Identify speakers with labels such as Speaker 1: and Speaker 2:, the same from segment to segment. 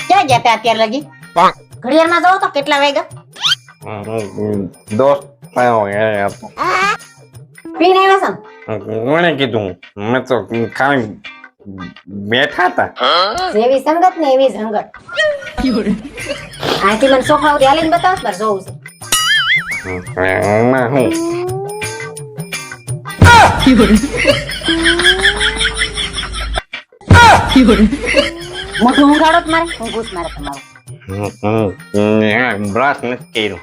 Speaker 1: ક્યાં ગયા ત્યાં અત્યાર લગી? ઘડિયાળમાં જોવો તો કેટલા વાગ્યા?
Speaker 2: દોસ્ત આવ્યો હતો.
Speaker 1: પીને આવ્યા છો?
Speaker 2: કોણે કીધું? મેં તો ખાલી બેઠા હતા.
Speaker 1: જેવી સંગત ને એવી સંગત. આથી મને સોફા ઉપર હાલીને બતાવો પર જોઉં છે.
Speaker 2: એમાં હું
Speaker 1: મોઢું ઊંઘાડો જ મારે ઊંઘું જ મારે તમારું.
Speaker 2: બ્રશ નથી કર્યું.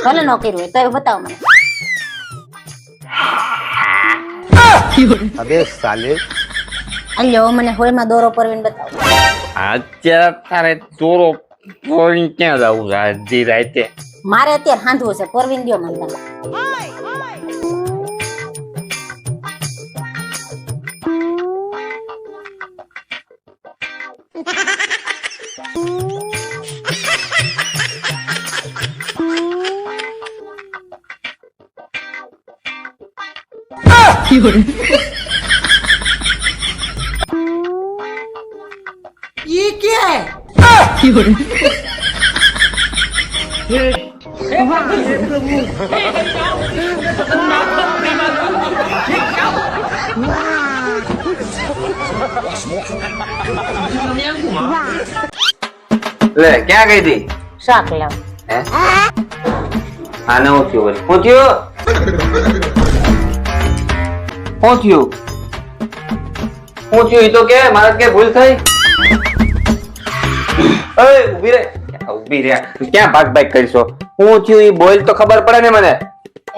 Speaker 1: ભલે ન કર્યું હોય તો એ બતાવો મને.
Speaker 2: અબે સાલે
Speaker 1: અલ્યો મને હોળમાં દોરો પરવીને બતાવો.
Speaker 2: અત્યારે તારે ચોરો પોઈન્ટ ક્યાં જવું છે હજી રાતે?
Speaker 1: મારે અત્યારે હાંધવું છે પરવીને દ્યો મને તમે.
Speaker 3: ये क्या है?
Speaker 2: લે ક્યાં ગઈ હતી?
Speaker 1: શાક લાવ.
Speaker 2: હે આને હું થયું વળી? હું થયું? હું થયું? હું થયું? ઈ તો કે મારે કે ભૂલ થઈ. ઓય ઊભી રે. ઊભી રે. ક્યાં ભાગ કરીશો? હું થયું ઈ બોલ તો ખબર પડે ને મને.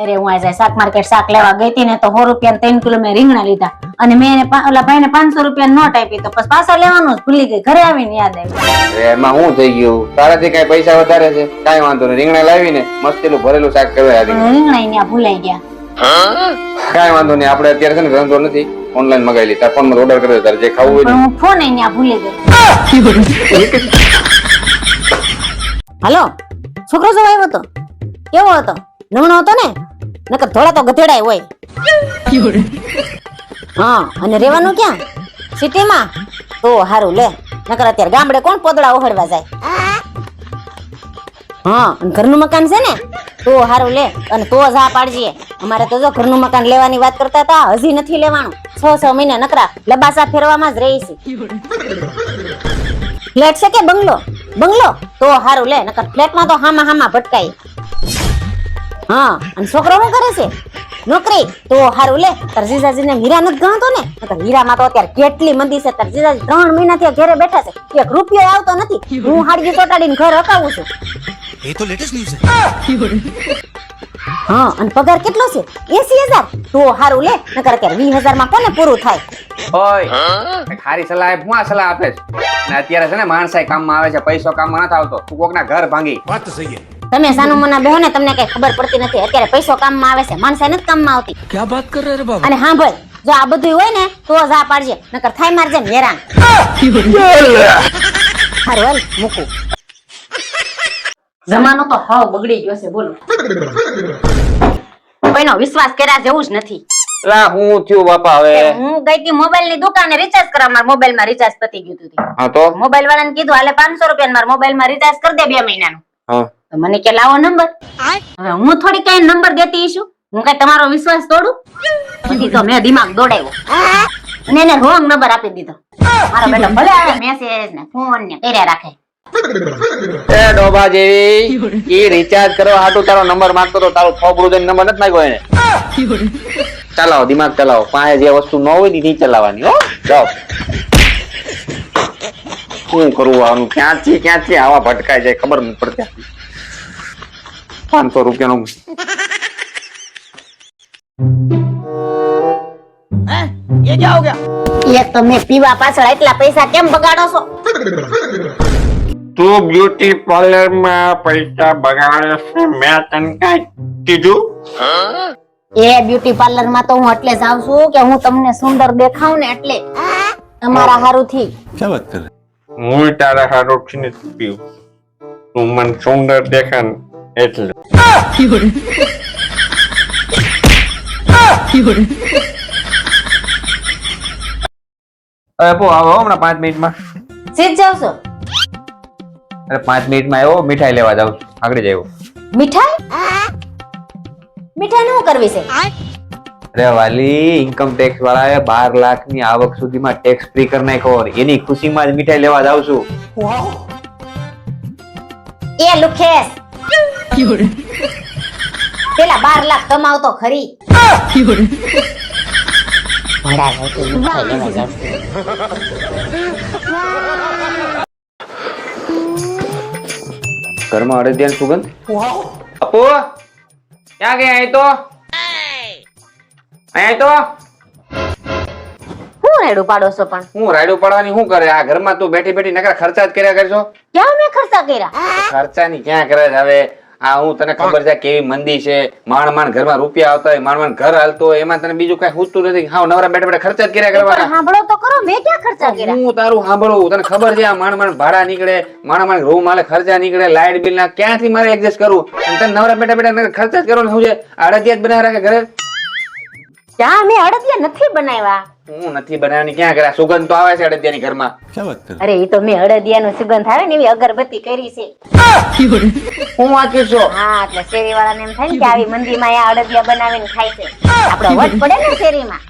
Speaker 1: અરે હું આજે શાક માર્કેટ શાક લેવા ગઈ હતી ને તો 100 રૂપિયા 3 કિલો મેં રીંગણા લીધા અને મેં એને ઓલા ભાઈને 500 રૂપિયા નોટ આપી તો પછી પાછા લેવાનું જ ભૂલી ગઈ. ઘરે આવીને યાદ આવ્યું.
Speaker 2: એમાં શું થઈ ગયું? તારાથી કઈ પૈસા વધારે છે? કાઈ વાંધો નહીં. રીંગણા લાવીને મસ્તીનું ભરેલું શાક કરવા આવી.
Speaker 1: રીંગણા ઈ ત્યાં ભૂલાઈ ગયા.
Speaker 2: કાઈ વાંધો નહીં. આપણે અત્યારે છે ને ધંધો નથી, ઓનલાઈન મગાવી લીધા. ફોન માં ઓર્ડર કરી દે તારે જે ખાવું હોય.
Speaker 1: પણ હું ફોન ઈ ત્યાં ભૂલી ગઈ. હાલો છોકરો જો આવ્યો તો કેવો હતો? નમણો હતો ને? નકર થોડા તો ગધેડાય હોય. હા અને રહેવાનું ક્યાં? સિટીમાં? તો હારું લે. નકર અત્યારે ગામડે કોણ પોદળા ઓહળવા જાય? હા અને ઘરનું મકાન છે ને? તો હારું લે અને તો જ હા પાડજે. અમારે તો જો ઘરનું મકાન લેવાની વાત કરતા હતા, હજી નથી લેવાનું. 6 મહિના નકરા લબાસા ફેરવામાં જ રહી છે. ફ્લેટ છે કે બંગલો? બંગલો? તો હારું લે નકર ફ્લેટમાં તો હામાં ભટકાય. હા અને છોકરો શું કરે છે? નોકરી? તો હારું લે. તાર જીજાજીને હીરા નથી ગણતો ને? નકર હીરામાં તો અત્યારે કેટલી મંદી છે. તાર જીજાજી 3 મહિનાથી ઘરે બેઠા છે, એક રૂપિયો આવતો નથી. હું હાડજી ચોટાડીને ઘર હકાવું છું.
Speaker 3: ये तो लेटेस्ट न्यूज़ है।
Speaker 1: હા અને પગાર કેટલો છે? 80,000. તો હારું લે નકર અત્યારે 20,000 માં કોને પૂરું થાય?
Speaker 2: ઓય ખારી સલાહ હું આ સલાહ આપે છે ને અત્યારે છે ને માણસાઈ કામમાં આવે છે, પૈસો કામમાં નથી આવતો. તું કોકના ઘર ભાંગી.
Speaker 3: बात तो सही है।
Speaker 1: તમે સાનું મના બેહો ને તમને કઈ ખબર પડતી નથી. અત્યારે પૈસો કામમાં આવે છે, માણસાઈ નથી કામમાં આવતી.
Speaker 3: क्या बात कर रहे रे बाबा?
Speaker 1: અને હા ભાઈ જો આ બધું હોય ને તો જ આ પાડજે નકર થાય મારજે ને હેરાન. હારું હાલ મૂકું. જમાનો તો હાવ બગડી ગયો છે બોલો. કોઈનો વિશ્વાસ કર્યા જેવું જ નથી.
Speaker 2: લા હું થયું બાપા હવે?
Speaker 1: હું ગઈ હતી મોબાઈલ ની દુકાને રિચાર્જ કરવા. મારા મોબાઈલ માં રિચાર્જ પતી ગયું હતું.
Speaker 2: હા તો
Speaker 1: મોબાઈલ વાળાને કીધું હાલે 500 રૂપિયા મારા મોબાઈલ માં રિચાર્જ કરી દે 2 મહિનાનું.
Speaker 2: હા
Speaker 1: તો મને કે લાવો નંબર. હવે હું થોડી કઈ નંબર દેતી છું? હું કઈ તમારો વિશ્વાસ તોડું? પછી તો મેં દિમાગ દોડાવ્યો અને એને રોંગ નંબર આપી દીધો. મારો બેટો ભલે આવે મેસેજ ને ફોન ને કર્યા રાખે.
Speaker 2: એ ડોબા જેવી ઈ રિચાર્જ કરવા હાટુ તારો નંબર માંગતો તો તારો થોબડું દઈને નંબર નથી માંગ્યો એને. ચલાવો દિમાગ ચલાવો. પાસે જે વસ્તુ ન હોય ની ચલાવવાની. હો જાઓ. શું કરવું આનું? ક્યાંથી આવા ભટકાઈ જાય ખબર નથી પડતી. 500 રૂપિયાનું
Speaker 3: ये क्या हो गया?
Speaker 1: એક તો મેં પીવા પાછળ એટલા પૈસા કેમ બગાડો છો?
Speaker 2: તું બ્યુટી પાર્લર માં પૈસા બગાડે છે? મેં તને કઈ કીધું?
Speaker 1: એ બ્યુટી પાર્લર માં તો હું એટલે જાઉં છું કે હું તમને સુંદર દેખાઉં ને એટલે. તમારા હારુંથી.
Speaker 3: क्या बात कर रहे?
Speaker 2: હું તારા હારો ખીને પીવું. તું મને સુંદર દેખાન એટલે. હવે પો આવો હમણાં 5 મિનિટમાં.
Speaker 1: સીધ જાવ છો
Speaker 2: અરે 5 મિનિટમાં આવ્યો, મીઠાઈ લેવા જાઉં છું. આગળ જાવ.
Speaker 1: મીઠાઈ મીઠાઈ શું કરવી છે
Speaker 2: અરે વાલી, ઇન્કમ ટેક્સ વાળાએ 12 લાખની આવક સુધીમાં ટેક્સ ફ્રી કરી નાખ્યો. એની ખુશીમાં જ મીઠાઈ લેવા જાઉં છું.
Speaker 1: એ લુખેસ પેલા 12 લાખ કમાવતો ખરી ભડા હોય તો મીઠાઈ લેવા જાવ છું.
Speaker 2: ઘરમાં અડદિયાની સુગંધ. અપુ ક્યાં ગયા? અહીં તો
Speaker 1: હું રેડું પાડો છો પણ
Speaker 2: હું રાયડું પડવાની શું કરે? આ ઘરમાં તું બેઠી બેઠી નકરા ખર્ચા જ કર્યા કરશો.
Speaker 1: ક્યાં મેં ખર્ચા કર્યા
Speaker 2: ખર્ચાની ક્યાં કરે છે હવે? આ હું તને ખબર છે કેવી મંદી છે, માંડ ઘરમાં રૂપિયા આવતા હોય, માંડ ઘર હાલતો હોય, એમાં તને બીજું કઈ પૂછતું નથી. હા, નવરા બેઠા બેઠા ખર્ચા જ કર્યા
Speaker 1: પણ
Speaker 2: કરવાના.
Speaker 1: સાંભળો તો કરો મેં ક્યાં ખર્ચા કર્યા
Speaker 2: હું તારું સાંભળું? તને ખબર છે આ માંડ ભાડા નીકળે, માંડ રૂમ માલે ખર્ચા નીકળે, લાઇટ બિલ ના ક્યાંથી મારે એડજસ્ટ કરું? અને તને નવરા બેઠા બેઠા ખર્ચા જ કરવાનું શું છે? અડદિયા જ બનાવી રાખે ઘરે.
Speaker 1: ત્યાં મેં અડદિયા નથી બનાવ્યા
Speaker 2: હું નથી બનાવવાની ક્યાં કરે? સુગંધ તો આવે છે અડદિયાની ઘરમાં.
Speaker 3: क्या बात कर
Speaker 1: અરે એ તો મેં અડદિયાનો સુગંધ આવે ને એવી અગરબત્તી કરી છે
Speaker 2: હું વાંચું છું.
Speaker 1: હા એટલે શેરી વાળાને એમ થાય ને કે આવી મંદીમાં આ અડદિયા બનાવીને ખાય છે આપડે વટ પડે ને શેરીમાં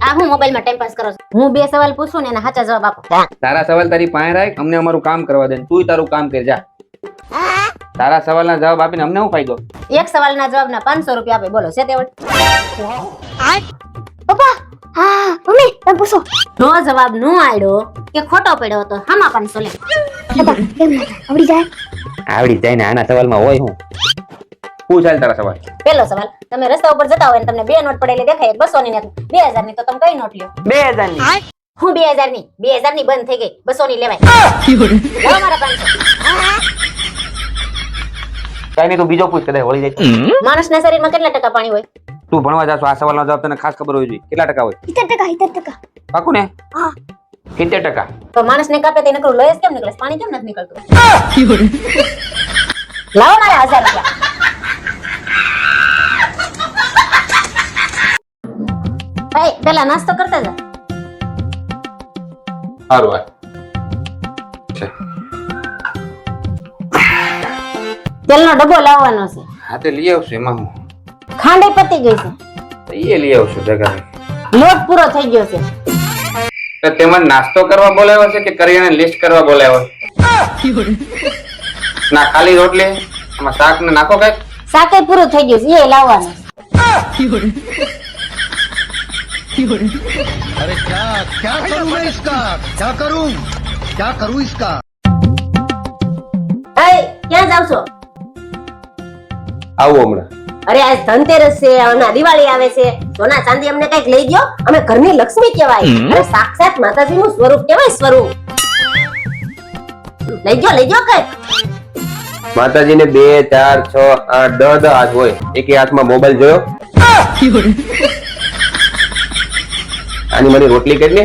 Speaker 1: આ હું મોબાઈલમાં ટાઈમ પાસ કરો છો? હું 2 સવાલ પૂછું ને એના સાચા જવાબ આપો
Speaker 2: તારા સવાલ તારી પાસે રાખ, અમને અમારું કામ કરવા દે. તું તારું કામ કર જા. તારા સવાલના જવાબ આપીને અમને શું ફાયદો?
Speaker 1: એક સવાલના જવાબના 500 રૂપિયા આપે બોલો છે તેવડ પપ્પા હા મમ્મી તમે પૂછો નો જવાબ નો આડ્યો કે ખોટો પડ્યો તો હામાં 500 લે પપ્પા કેમ ના આવડી જાય
Speaker 2: આવડી જાય ને આના સવાલમાં હોય હું? પૂછ હાલ તારા સવાલ.
Speaker 1: પહેલો સવાલ તમે રસ્તા ઉપર જતા હોય ને તમને 2 નોટ પડેલી દેખાય, એક 200 ની ને 2000 ની, તો તમે કઈ નોટ લ્યો?
Speaker 2: 2000 ની.
Speaker 1: હું 2000 ની બંધ થઈ ગઈ, 200 ની લેવાય. લાવો મારા 500.
Speaker 2: કઈ નહીં, તું બીજો પૂછ, કદાચ વળી જાય.
Speaker 1: માણસના શરીરમાં કેટલા ટકા પાણી હોય?
Speaker 2: તું ભણવા જાશો, આ સવાલનો જવાબ તને ખાસ ખબર હોવી જોઈએ. કેટલા ટકા હોય?
Speaker 1: 70%.
Speaker 2: પાકું ને?
Speaker 1: હા.
Speaker 2: 70%.
Speaker 1: તો માણસને કાપે તે નકરું લોહી જ કેમ નીકળે? પાણી કેમ નથી નીકળતું? લાવો મારા 1000 રૂપિયા. એ પેલા નાસ્તો કરતા જા.
Speaker 2: સારું હોય.
Speaker 1: તેલનો ડબ્બો લાવવાનો છે.
Speaker 2: હા તે લઈ આવશું. એમાં હું
Speaker 1: ખાંડ પતી ગઈ છે,
Speaker 2: એ લઈ આવશું. જગા
Speaker 1: લોટ પૂરો થઈ ગયો છે.
Speaker 2: તો તેમાં નાસ્તો કરવા બોલાવ્યો છે કે કરિયાણા લિસ્ટ કરવા બોલાવ્યો? ના, ખાલી રોટલી, આમાં શાક ને નાખો કઈક.
Speaker 1: શાકે પૂરું થઈ ગયું છે, એ લાવવાનું.
Speaker 3: अरे क्या करूं मैं इसका? क्या करूं इसका?
Speaker 1: એ ક્યાં જાવ છો?
Speaker 2: આવું હમણાં.
Speaker 1: અરે આજ ધનતેરસ છે, હમણાં દિવાળી આવે છે, સોના ચાંદી અમને કઈક લઈ ગયો. અમે ઘરની લક્ષ્મી કહેવાય, અરે સાક્ષાત માતાજીનું સ્વરૂપ કહેવાય, સ્વરૂપ. લઈ ગયો કઈક.
Speaker 2: માતાજીને 2, 4, 6, 8, 10 હાથ હોય. એકે હાથમાં મોબાઈલ જોયો? આની મને રોટલી કરી લે.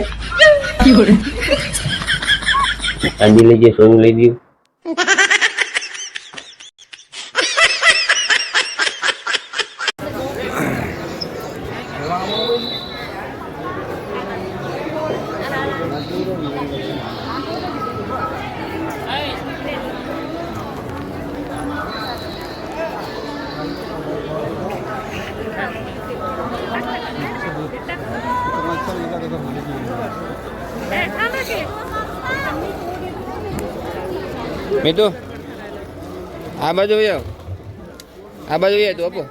Speaker 2: ચાંદી લઈ ગઈ, સોનું લઈ ગયું. મીતુ આ બાજુ આવ, આ બાજુ તું આપો.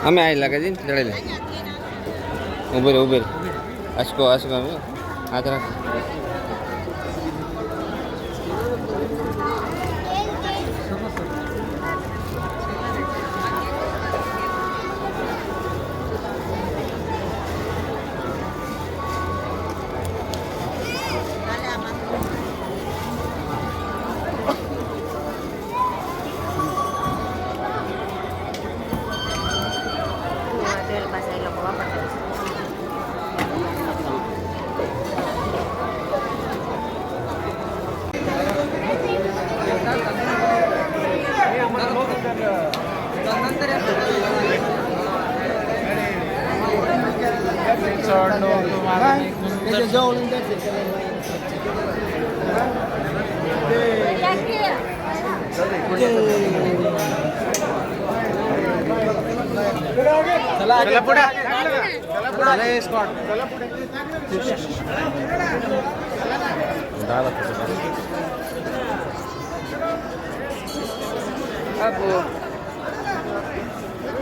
Speaker 2: અમે આવી લાગે છે ચડે લે. ઉભેર અસકો હાથ રાખ.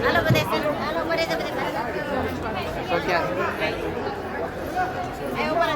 Speaker 1: હાલો બધા હાલો મળે તો બધા
Speaker 2: તો ક્યાં
Speaker 1: એ ઉપર